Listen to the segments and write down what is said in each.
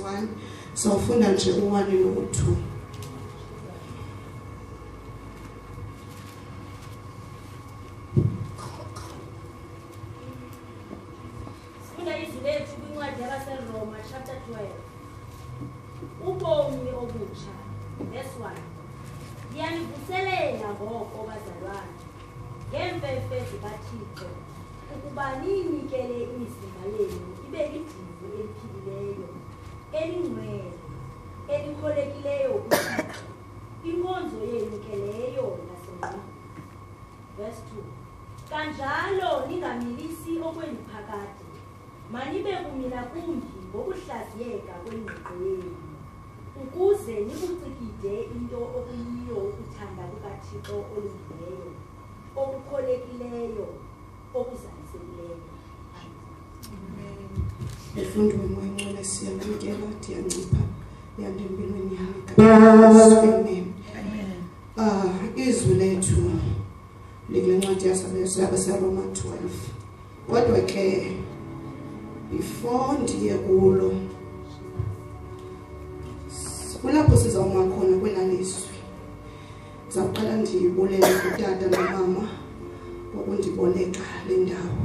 1 sawufunda nje u1 no2. Roma chapter 12. Ubomi obutsha. Verse 1. Yanivuselela ngoko bazalwane. Ngempefe zikaThixo. Ukuba niyinikele imizimba yenu ibe lidivu eliphilileyo, elingcwele, elikholekileyo kuThixo. Inkonzo yenu ke leyo nasengqondweni. Verse 2. Kanjalo ningamilisi okwenu phakade. Manibe kumila kumbi ngokuhlaziyeka kwengqiqo yenu, ukuze nikucikide into okuyiyo ukuthanda kukaThixo olungileyo, okukholekileyo, okuzalisekileyo. Amen. Efundo moyengcwele siyamkela diyancipha yandempilweni yami. Amen. Izwi lethu likule ncwadi yaseRoma 12. Kodwa ke before ndiye kulo kulapho sizawuma khona kwelaliswi, ndizawuqala ndibulele utata nomama ngokundiboleka le ndawo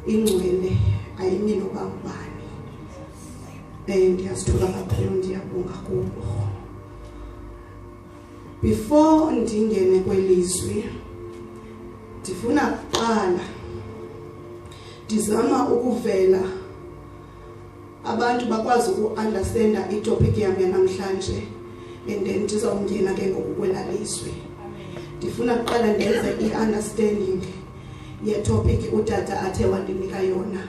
ingcwele, ayimi noba ngubani. Ndiyazithola kakhulu, ndiyabonga kubo. Before ndingene kwelizwi, ndifuna kuqala ndizama ukuvela abantu bakwazi uku-understanda itopic yami yanamhlanje, and then ndizawungena ke ngokukwelalizwi. Ndifuna kuqala ndenze i-understanding yetopic utata athe wandinika yona.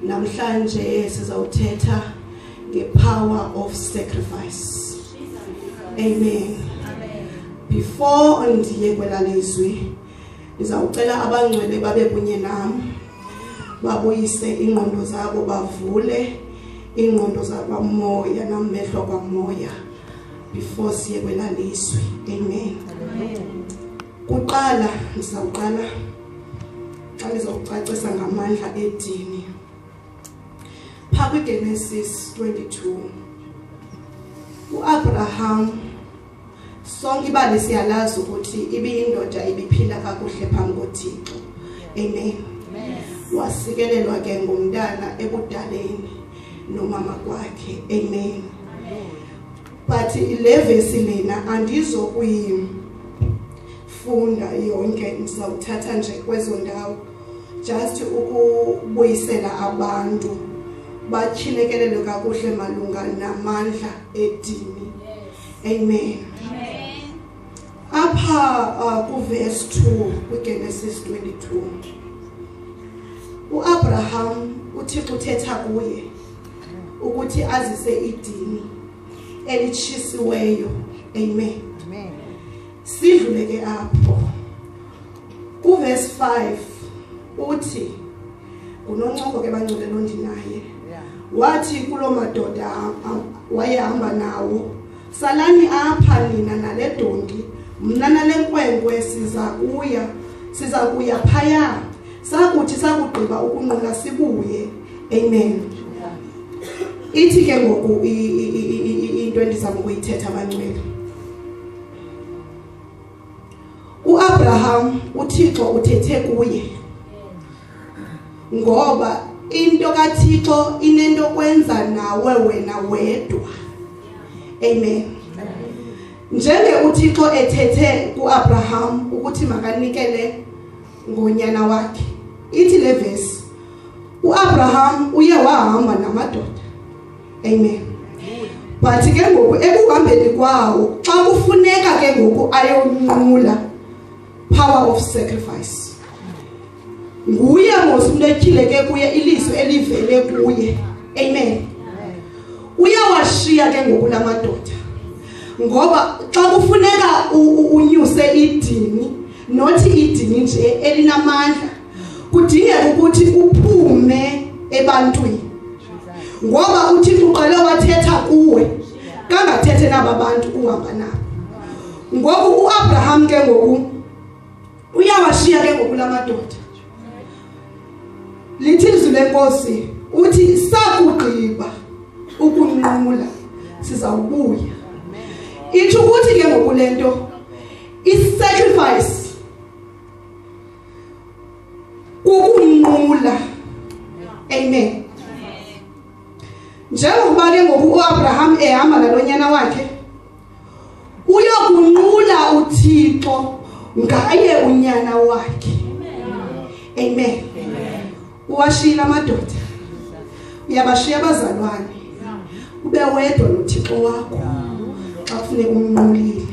Namhlanje sizawuthetha nge-power of sacrifice. Amen. Before ndiye kwelalizwi, ndizawucela abangcwele babe kunye nami, babuyise ingqondo zabo, bavule ingqondo zabo moya namehlo kwamoya before siye kwelalizwi. Amen. Kuqala ndizawuqala xa ngizawucacisa ngamandla edini. Phaa kwiGenesis 22 uAbraham, sonke ibali siyalazi ukuthi ibiyindoda ibiphila kakuhle phambi koThixo. Amen. Wasikelelwa ke ngumntana ebudaleni nomama kwakhe. Amen. But le verse lena andizokuyifunda yonke, ndizawuthatha nje kwezo ndawo just ukubuyisela abantu batyhilekelelwe kakuhle malunga namandla edini. Amen. Apha kuverse 2 kwiGenesis 22 uAbraham uThixo uthetha kuye ukuthi azise idini elitshisiweyo. Amen. Sidlule ke apho kuverse 5 uthi kunoncoko ke bangcwele londinaye, wathi kulo madoda wayehamba nawo, salani apha nina nale donki, mna nale nkwenkwe siza kuya phaya, sakuthi sakugqiba ukunqula sibuye. Amen. Ithi ke ngoku into endizama ukuyithetha abangcwele, uAbraham uThixo uthethe kuye ngoba into kaThixo inento kwenza nawe wena wedwa. Amen. Njenge uThixo ethethe kuAbraham ukuthi makanikele ngonyana wakhe, ithi le verse uAbraham uye wahamba namadoda. Amen. But ke ngoku ekuhambeni kwawo xa kufuneka ke ngoku ayonqula, power of sacrifice, nguye mos umuntu etyhileke kuye ilizwi elivele kuye. Amen. Uyawashiya ke ngoku la madoda, ngoba xa kufuneka unyuse idini, nothi idini nje elinamandla, kudingeka ukuthi uphume ebantwini, ngoba uThixo uqale wathetha kuwe, kangathethe naba bantu uhamba nabo. Ngoku uAbraham ke ngoku uyawashiya ke ngoku la madoda. Lithi izwi lenkosi uthi sakugqiba ukunqumula sizawubuya. Ithi ukuthi ke ngokulento i-sacrifice ukunqumula. Amen. Njengoba ke ngoku uAbraham ehamba nalonyana wakhe uyokunqula uThixo ngaye unyana wakhe. Amen. Uwashila amadoda, uyabashiya abazalwane, ube wedwa noThixo wakho xa kufuneka umnqulile,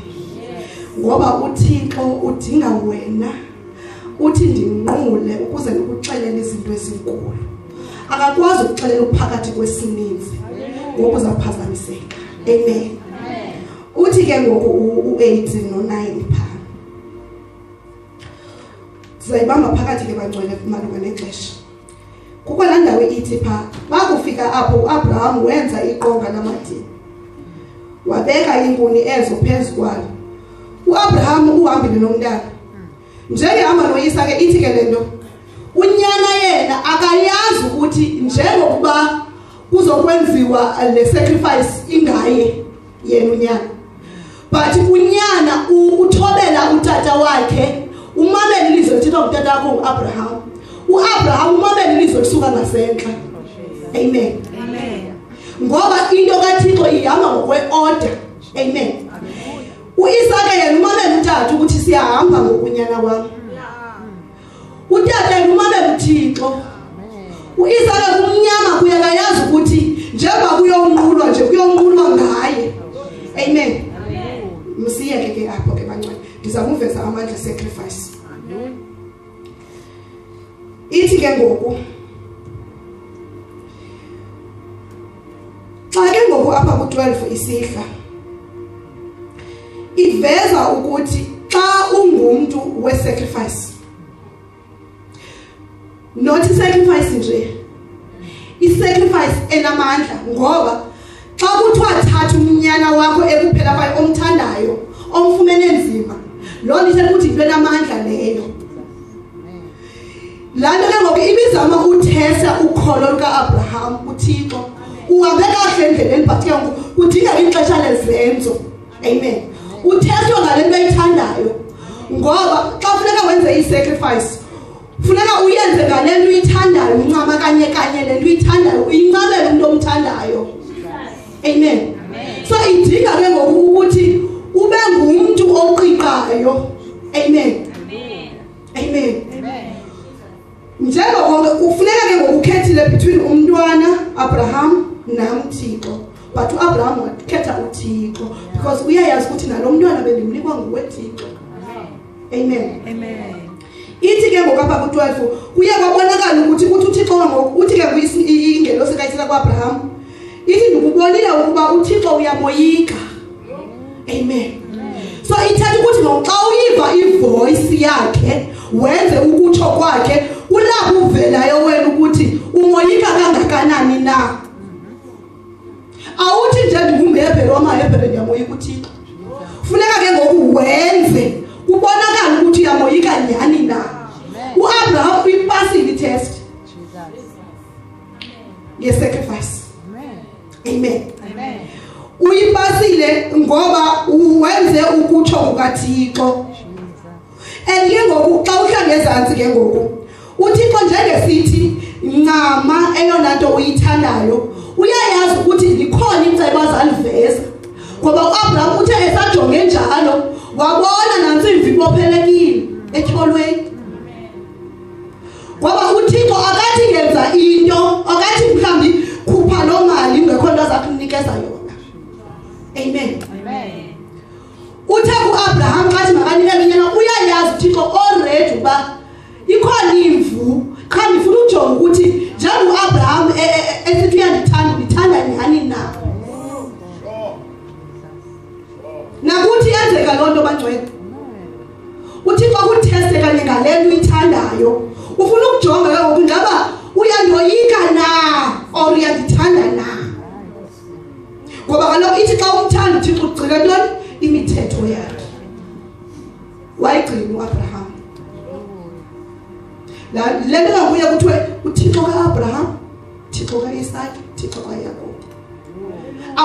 ngoba uThixo udinga wena. Uthi ndinqule ukuze ndikuxelele izinto ezinkulu. Akakwazi ukuxelela ukuphakathi kwesininzi ngoba uzaphazamiseka. Amen. Uthi ke ngoku u8 no9 pha. Sizayibamba phakathi ke bangcwele malunga nexesha. Kukho laa ndawo ithi pha, bakufika apho uAbraham wenza iqonga lamadini, wabeka inkuni ezo phezu kwalo. uAbraham uhambile nomntana. Njengehamba noYisaka ithi ke lento unyana yena akayazi ukuthi njengokuba kuzokwenziwa le sacrifice ingaye yena unyana, but unyana uthobela utata wakhe. Umamela ilizwi lithethwa ngutata wakhe uAbraham. uAbraham umamela ilizwi lisuka ngasentla. Amen. Amen. Ngoba into kaThixo ihamba ngokwe-order. Amen. uIsaka yena umamela utata ukuthi siyahamba ngokunyana kwami. Utata yena umamela uThixo. uIsaka kumnyama kuye akayazi ukuthi njengoba kuyonqulwa nje kuyonqulwa ngaye. Amen. Msiyeke ke apho ke bancane. Ndizamuveza amandla sacrifice. Ithi ke ngoku xa ke ngoku apha ku12 isidla iveza ukuthi xa ungumuntu we-sacrifice, not sacrifice nje, i-sacrifice enamandla, ngoba xa kuthiwa thatha umnyana wakho ekuphela kwaye omthandayo omfumene nzima, loo nto ithetha ukuthi into enamandla leyo. Laa nto ke ngoku ibizama uthesa ukholo lukaAbraham kuThixo. Uhambe kahle endleleni but ke ngoku kudinga ixesha lezenzo. Amen. Utheswa ngale nto ayithandayo, ngoba xa funeka wenze i-sacrifice funeka uyenze ngale nto uyithandayo, uncama kanye le nto uyithandayo, uyincamele umntu omthandayo. Amen. So idinga ke ngoku ukuthi ube ngumntu oqiqayo. Amen. Amen. Njengoko kufuneka ke ngoku ukhethile between umntwana Abraham namThixo, but uAbraham wakhetha uThixo because uyayazi ukuthi nalo mntwana bendimnikwa nguweThixo. Amen. Amen. Ithi ke ngoku apha ku12 kuye kwabonakala ukuthi uThixo ngoku uthi ke ingelosi kayisela kwaAbraham ithi ndikubonile ukuba uThixo uyamoyika. Amen. So ithatha ukuthi ngoxa uyiva ivoice yakhe wenze ukutsho kwakhe kulapho uvelayo wena ukuthi umoyika kangakanani na. Awuthi nje ndingumhebhere wamahebhere ndiyamoyika uThixo. Funeka ke ngoku wenze kubonakala ukuthi uyamoyika nyani na. uAbraham uyipasile itest ye-sacrifice. Amen. Amen. Uyipasile ngoba uwenze ukutsho kukaThixo. And ke ngoku xa uhla ngezantsi ke ngoku uThixo njengesithi ncama eyona nto uyithandayo, uyayazi ukuthi likhona icebo azaliveza, ngoba uAbraham uthe esajonge njalo wabona nantsimbi ibophelekile etyholweni. Ngoba uThixo akathi ngenza into, akathi mhlawumbi khupha loo mali ngekho nto aza kunikeza yona. Amen. Amen. Uthe kuAbraham xathi makanikele unyana, uyayazi uThixo already uba ikhona imvu, qha ndifuna ujonga ukuthi njengoAbraham esithi uyandithanda nyani na. Nakuthi yenzeka loo nto bangcwele, uThixo akutheste kanye ngale nto uyithandayo, ufuna ukujonga ke ngoku ngaba uyandoyika na or uyandithanda na. Ngoba kaloku ithi xa umthanda uThixo ugcina ntoni? Imithetho yakhe. Wayigcina uAbraham. Le nto kanguye kuthiwe uThixo kaAbraham, Thixo kaIsaka, Thixo kaYakobi.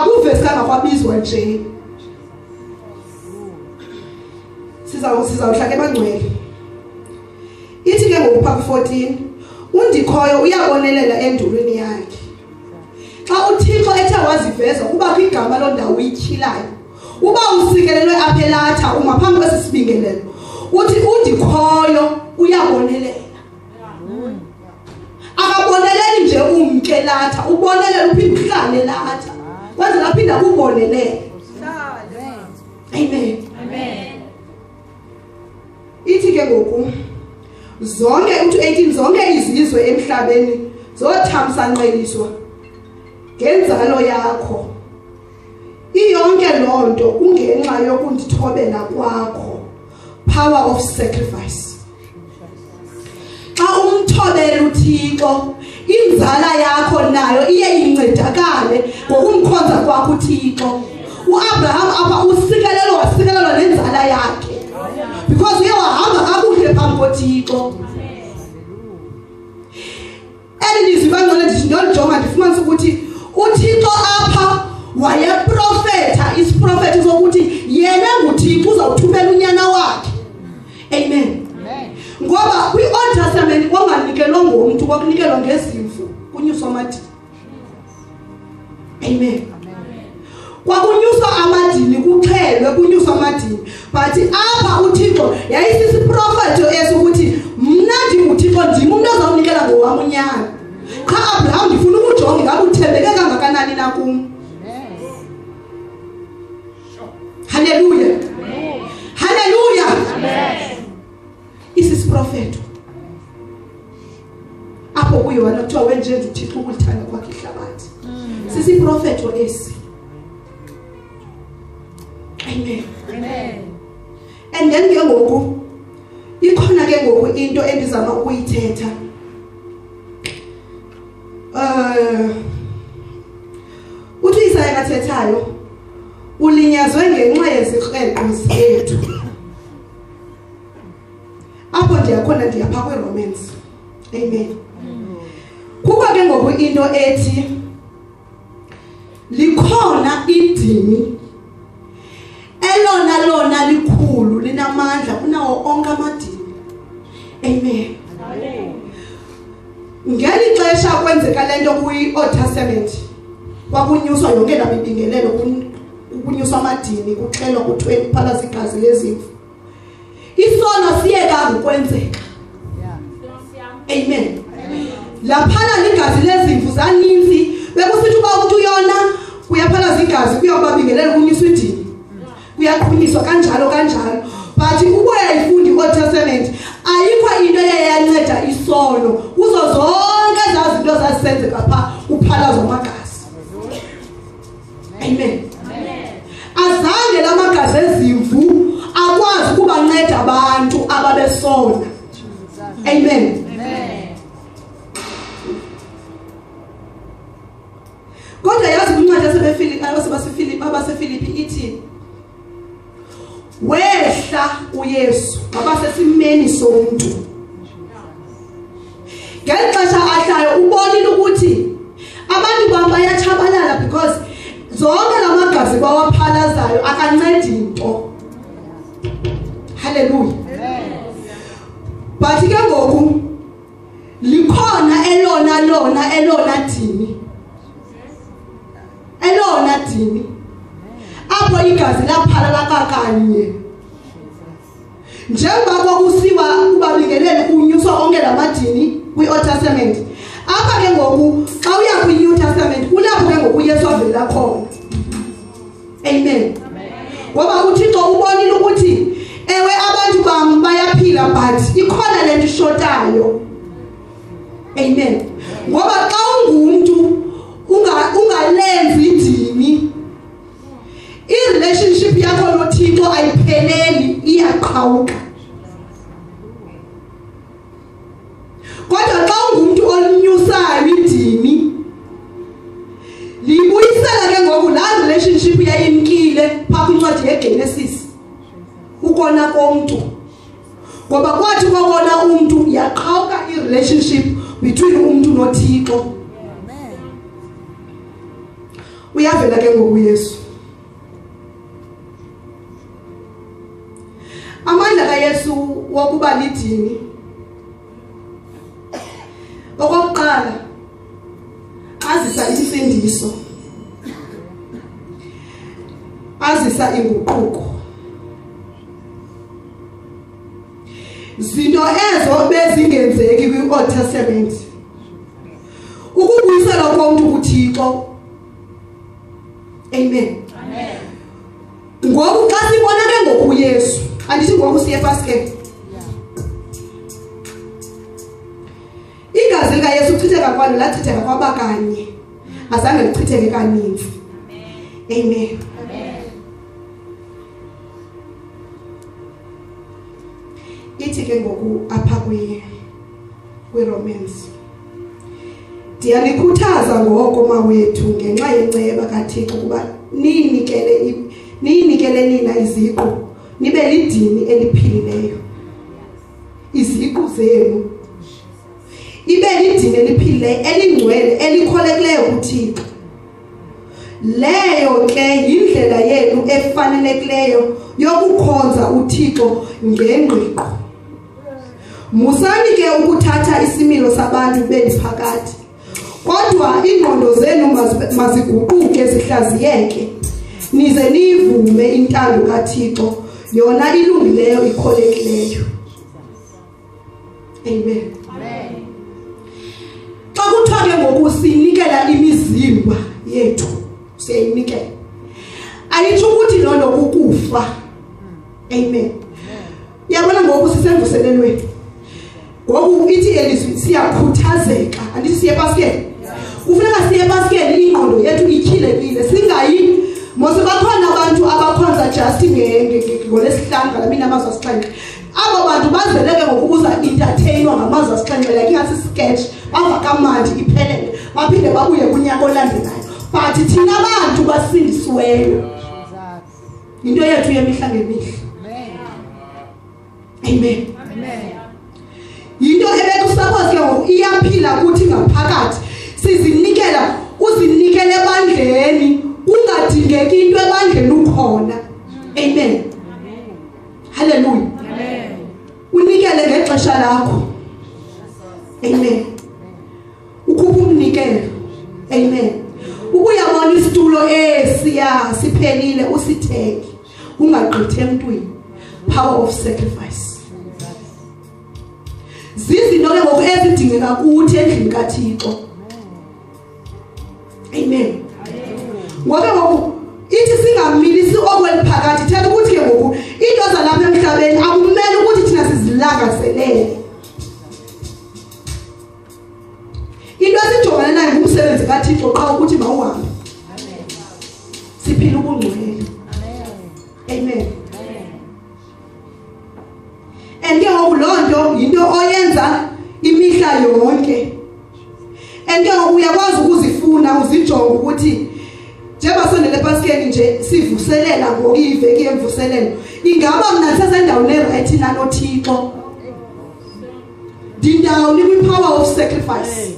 akuvezekanga kwabizwa nje. Sizawuhlaka ebangcwele. Ithi ke ngokupha ku14 undikhoyo uyabonelela endulweni yakhe. Xa uThixo ethe waziveza kuba kwigama londawo uyityilayo. Uba usikelelwe apha eLatha ungaphambi kwesibingelelo. Uthi undikhoyo uyabonelela. Akaboneleli nje umke Latha, ubonelela uphinde uhlale Latha. Wenze laphinda kubonelele. Amen. Amen. Ithi ke ngoku zonke u18 zonke izizwe emhlabeni zothamsanqeliswa ngenzalo yakho. Iyonke lonto kungenxa yokundithobela kwakho. Power of sacrifice. Xa umthobela uThixo, inzala yakho nayo iye incedakale ngokumkhonza kwakho uThixo. uAbraham apha wasikelelwa nenzala yakhe. Because uye wahamba kakuhle phambi koThixo. Elizwi bangcwele ndithi ndiyolijonga ndifumanise ukuthi uThixo apha wayeprofetha isiprofethi sokuthi yena nguThixo uzawuthumela unyana wakhe. Amen. Ngoba kwi-Old Testament kwanganikelwa ngomntu kwakunikelwa ngezimvu kunyuswa amadini. Amen. Kwakunyuswa amadini kuxhelwe kunyuswa amadini. But apha uThixo yayisisiprofethi esokuthi mna ndinguThixo ndim umuntu ozawunikela ngowam unyana. Cha Abraham ndifuna ukujonga ngabe uthembeke kangakanani na kum. Hallelujah. Hallelujah. Amen. Isisiprofethi. Apho kuyo wena kuthiwa wenje uThixo ukuthanda kwakhe ihlabathi. Sisiprofethi esi. Amen. Amen. And then ke ngoku ikhona ke ngoku into endizama ukuyithetha. Uthi Isaya kathethayo ulinyazwe ngenxa yezikrento zethu. Apho ndiyakhona ndiyapha kweRomans. Amen. Kukho ke ngoku into ethi likhona idini elona likhulu linamandla kunawo onke amadini. Amen. Ngeli xesha kwenzeka lento kwi-Old Testament kwakunyuswa yonke la mibingelelo kunyuswa amadini kuxhelwa ku20 phalaza igazi lezimvu. Isono siyeka ukwenzeka. Amen. Laphana igazi lezimvu zaninzi bekusithi uba umuntu uyona kuyaphalaza igazi kuyobabingelela kunyuswa idini. Kuyaqhunyiswa kanjalo. But uba uyayifundi i-Old Testament ayikho into eyanceda isono kuzo zonke ezazinto zazisenzeka pha uphalazwa amagazi. Amen. Azange la magazi ezimvu akwazi ukubanceda abantu ababesona. Amen. Kodwa yazi kwincwadi yaseFilipi ithi wehla uYesu wabasesimeni somuntu. Ngexesha ahlayo ubonile ukuthi abantu bam bayatshabalala because zonke la magazi bawaphalazayo akancedi into. Hallelujah. But ke ngoku likhona elona dini apho igazi laphalala kakanye. Njengoba kwakusiwa kubabingelele kunyuswa onke lamadini kwi-Old Testament, apha ke ngoku xa uya kwi-New Testament kulapho ke ngoku uYesu avela khona. Amen. Ngoba uThixo ubonile ukuthi ewe abantu bam bayaphila but ikhona lento ishotayo. Amen. Ngoba xa ungumuntu ungalenzi idini, i-relationship yakho noThixo ayipheleli, iyaqhawuka. Kodwa xa ungumuntu olunyusayo idini libuyisela ke ngoku la relationship yayimkile phaa kwincwadi yeGenesis ukona komntu. Ngoba kwathi kokona umntu yaqhawuka i-relationship between umntu noThixo. uyavela ke ngokuYesu. Amandla kaYesu wokuba lidini okokuqala azisa isindiso, azisa inguquko. Zinto ezo bezingenzeki kwi-Old Testament, ukubuyisela komuntu kuThixo. Amen. Amen. Ngoku xa sibona ke ngokuYesu, andithi ngoku siye basket. Igazi likaYesu uchitheka kwalo lachitheka kwabakanye, azange lichitheke kaninzi. Amen. Amen. Ithi ke ngoku apha kwi-Romans, ndiyanikhuthaza ngoko mawethu ngenxa yenceba kaThixo ukuba niyinikele nina iziqu nibe lidini eliphilileyo. Iziqu zenu ibe lidini eliphilileyo, elingcwele, elikholekileyo kuThixo. Leyo ke yindlela yenu efanelekileyo yokukhonza uThixo ngengqiqo. Musani ke ukuthatha isimilo sabantu beniphakathi, kodwa ingqondo zenu maziguquke zihlaziyeke, nize nivume intando kaThixo, yona ilungileyo ikholekileyo. Amen. Amen. Xa kuthiwa ke ngokusinikela imizimba yethu, siyayinikela, ayitsho ukuthi loo nto kukufa. Amen. Yabona ngoku sisemvuselelweni, ngoku ithi elizwi siyakhuthazeka, andithi siye baskeni. Kufuneka siye baskeni, ingqondo yethu ityhilekile, singayi mose bakhona abantu abakhonza just ngolesihlanu ngalamini amazwi asixhenxe. Abo bantu bazeleke ngokubuza entertainwa ngamazwi asixhenxe, like ingasi sketch, bava kamandi iphelele, baphinde babuye kunyaka olandelayo. But thina abantu basindisiweyo, into yethu yemihla ngemihla. Amen. Amen. Yinto ebekusuppose ke ngoku iyaphila kuthi ngaphakathi, sizinikela, uzinikele ebandleni, kungadingeki into ebandleni ukhona. Amen. Hallelujah. Amen. Unikele ngexesha lakho. Amen. Ukhupha umnikelo. Amen. Ukuyabona isitulo esiya siphelile usitheke, ungagqithe emntwini. Power of sacrifice. Zizinto ke ngoku ezidingeka kuthi endlini kaThixo. Amen. Ngoba ngoku ithi singamilisi okweliphakathi, thatha ukuthi ke ngoku into zalapha emhlabeni akumele ukuthi thina sizilangazelele. Into esijongana nayo ngumsebenzi kaThixo xa ukuthi mawuhambe. Siphila ubungcwele. Amen. And ke ngoku loo nto yinto oyenza imihla yonke. And ke ngoku uyakwazi ukuzifuna uzijonge ukuthi njengoba sondele ebaskeni nje sivuselela ngokiveki yemvuselelo, ingaba mna sisendaweni eright na noThixo? Ndindawoni kwi-power of sacrifice.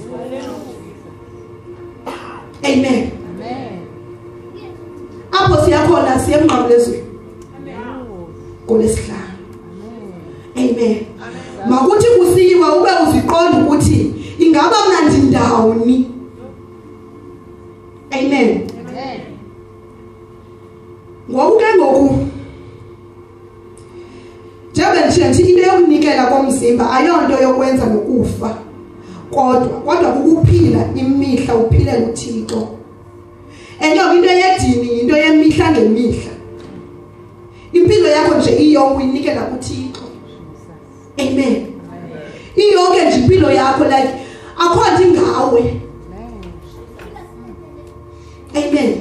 Amen. Apho siyakhona siye emnqamlezweni ngolesihlanu. Amen. Makuthi kusiyiwa ube uziqonda ukuthi ingaba mna ndindawoni. Amen. Ngoku ke ngoku njengoba ndisho into yokunikela komzimba ayonto yokwenza nokufa, kodwa kukuphila imihla uphilela uThixo. Enyoka into yedini into yemihla ngemihla. Impilo yakho nje iyonke uyinikela kuThixo. Amen. Iyonke nje impilo yakho like akho nto ngawe. Amen.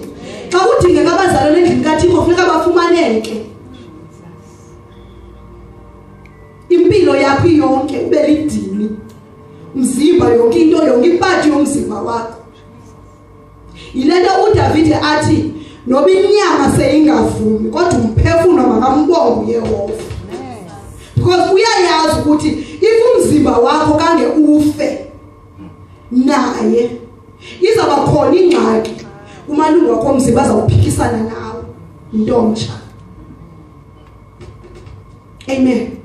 Xa kudingeka abazalwane endlini kaThixo kufuneka bafumaneke. Impilo yakho iyonke ube lidini. Umzimba yonke into yonke ipati yomzimba wakho. Yilento uDavid athi noba inyama seyingavumi kodwa umphefumlo makambonge uYehova. Because uyayazi ukuthi if umzimba wakho kange ufe naye izaba khona ingxaki umalungu wakho omzimba azawuphikisana nawe ntomtsha. Amen.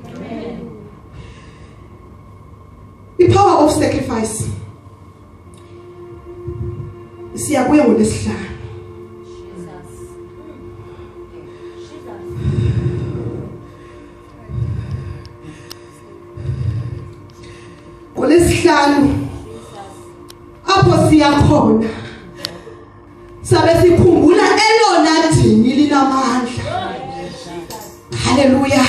The power of sacrifice. Siyabuya ngolesihlanu. Ngolesihlanu apho siyakhona sabe sikhumbula elona dini linamandla. Hallelujah.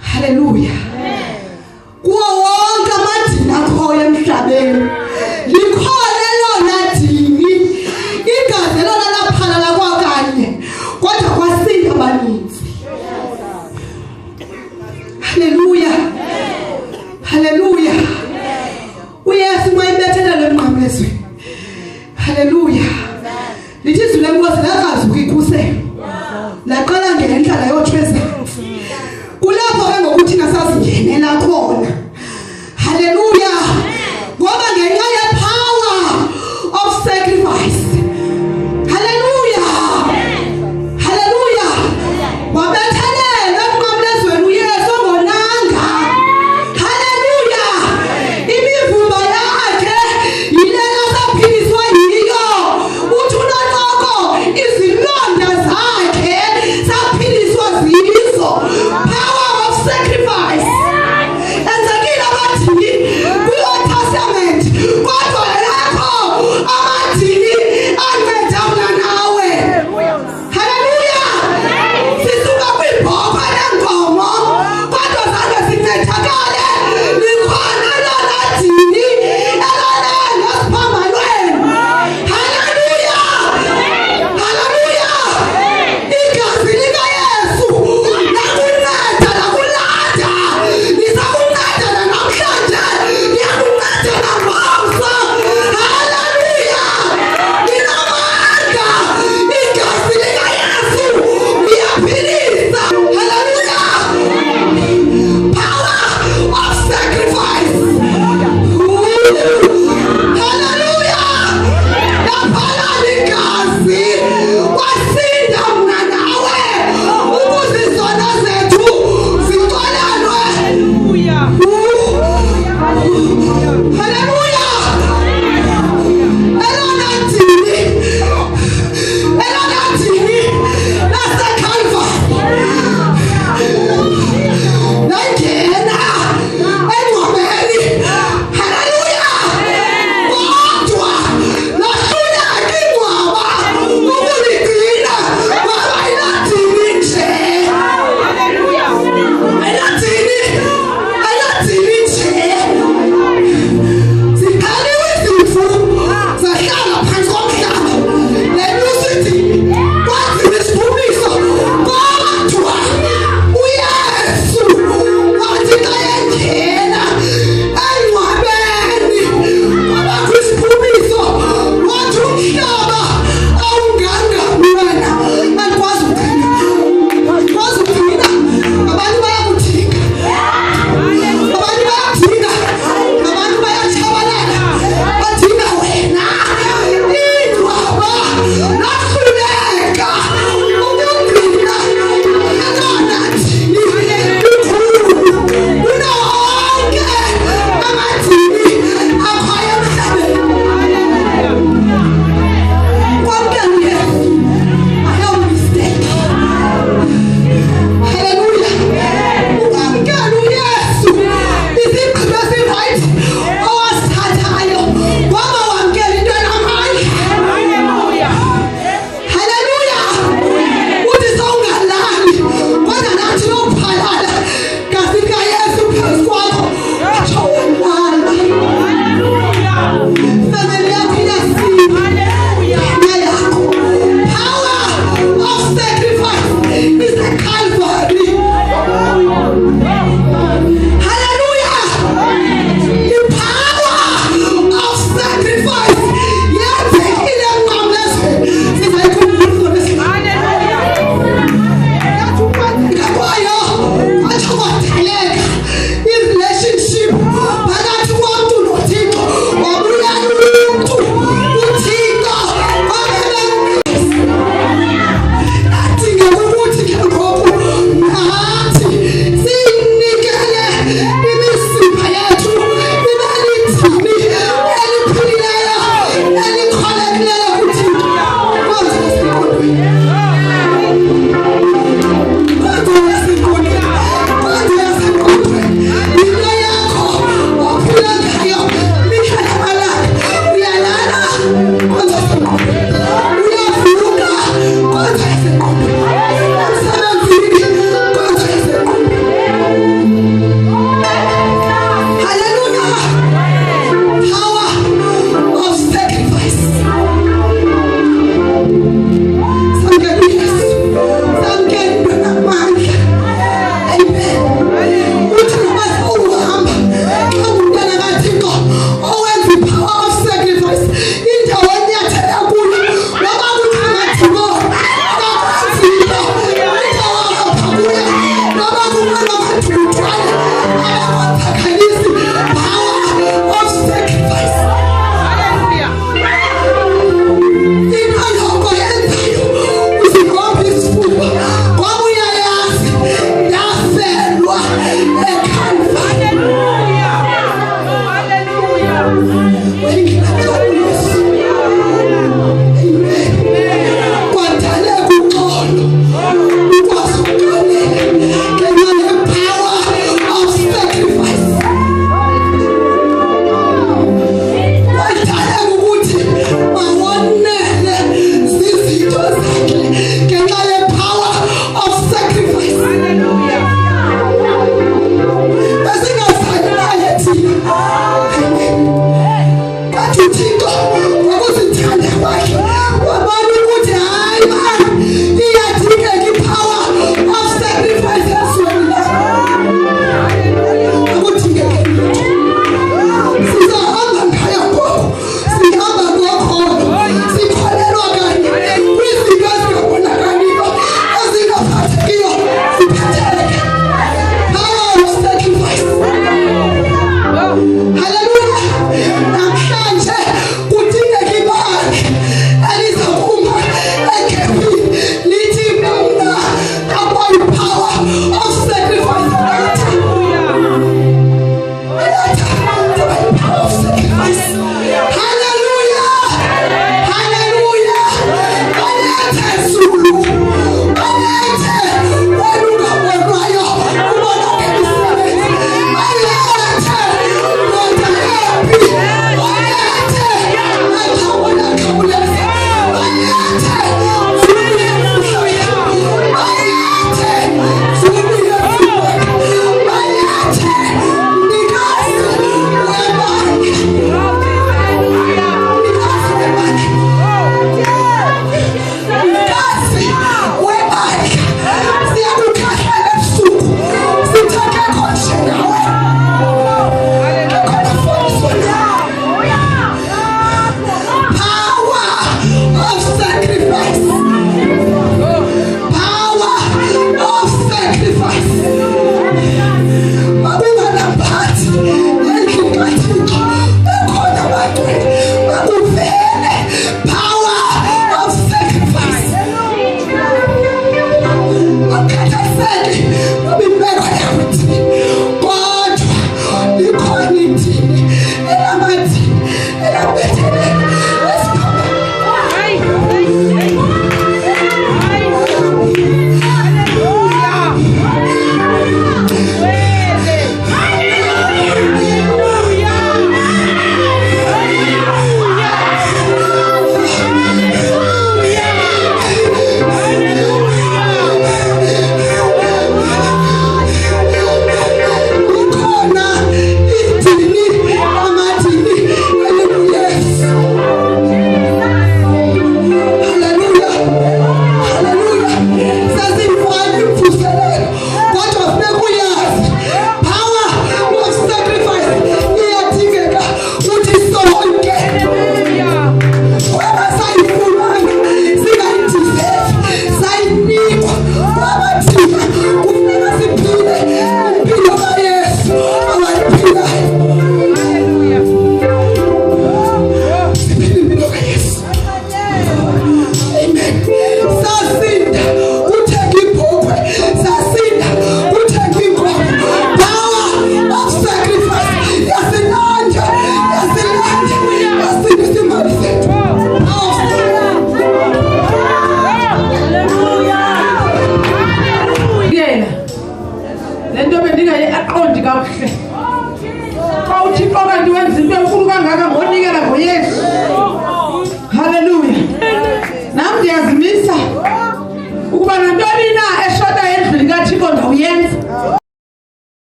Hallelujah. Kuwo wonke amadini akhoyo emhlabeni likhona elona dini, igazi elona laphalala kwakanye kodwa kwasinda abaninzi. Hallelujah. Hallelujah. uyesu mayibethela lemnqamlezwe. Hallelujah. Lithi izwi lenkosi lakazi ukuyikhusela